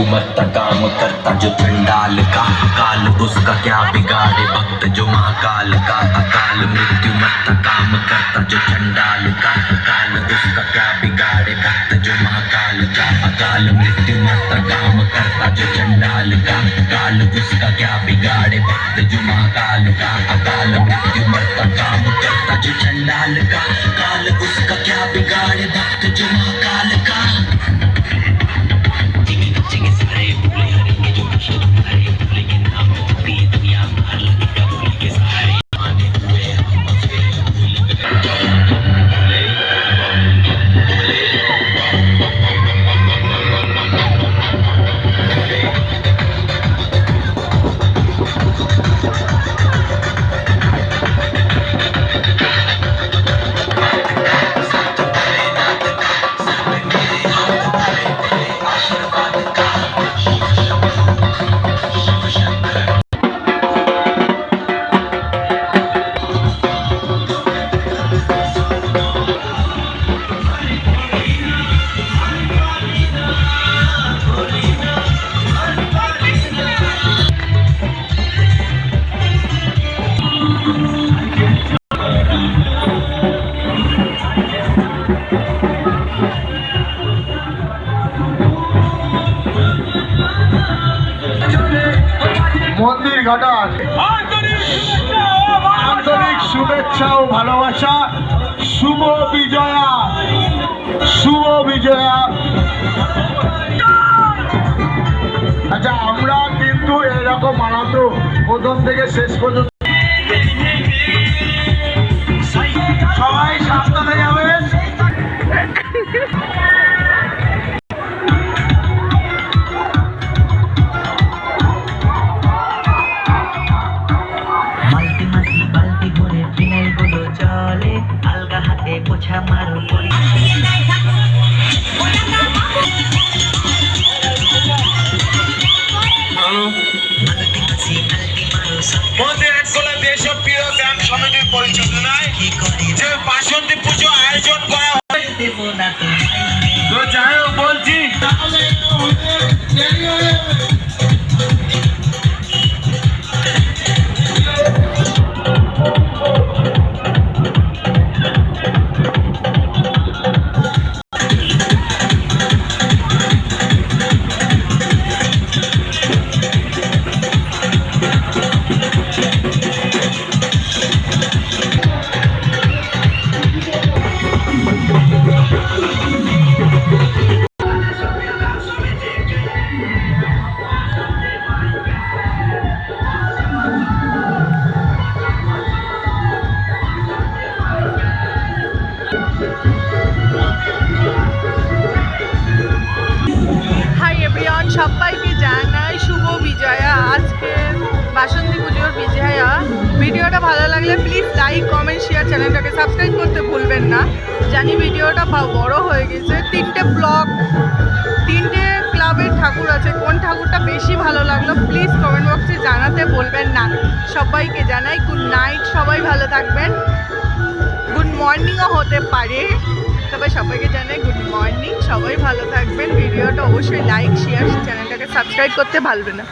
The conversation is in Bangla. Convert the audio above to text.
मरता काम करता जो चंडाल का, काल उसका क्या बिगाड़े भक्त जो महाकाल का। अकाल मृत्यु मरता काम करता जो चंडाल का, काल उसका क्या बिगाड़े भक्त जो महाकाल का। अकाल मृत्यु मरता काम करता जो चंडाल का, काल उसका क्या बिगाड़े भक्त जो महाकाल का। अकाल मृत्यु मरता काम करता जो चंडाल का, काल उसका क्या बिगाड़े भक्त जो महाकाल का। মন্দির ঘাটার আন্তরিক শুভেচ্ছা ও ভালোবাসা। শুভ বিজয়া, শুভ বিজয়া। আচ্ছা, আমরা কিন্তু এরকম মানাতো প্রথম থেকে শেষ পর্যন্ত। সবাই সাবধানে যাবেন। দেশপ্রিয় ব্যায়াম সমিতির পরিচালনায় যে বাসন্তী পুজো আয়োজন করা হয়, তো যাই হোক বলছি সবাইকে জানাই শুভ বিজয়া। আজকে বাসন্তী পুজোর বিজয়া। ভিডিওটা ভালো লাগলে প্লিজ লাইক, কমেন্ট, শেয়ার, চ্যানেলটাকে সাবস্ক্রাইব করতে ভুলবেন না। জানি ভিডিওটা বড় হয়ে গেছে। 3টে ব্লগ, 3টে ক্লাবের ঠাকুর আছে। কোন ঠাকুরটা বেশি ভালো লাগলো প্লিজ কমেন্ট বক্সে জানাতে বলবেন না। সবাইকে জানাই গুড নাইট। সবাই ভালো থাকবেন। গুড মর্নিংও হতে পারে, তবে সবাইকে জানাই গুড মর্নিং। সবাই ভালো থাকবেন। ভিডিওটা অবশ্যই লাইক, শেয়ার, চ্যানেলটাকে সাবস্ক্রাইব করতে ভুলবেন না।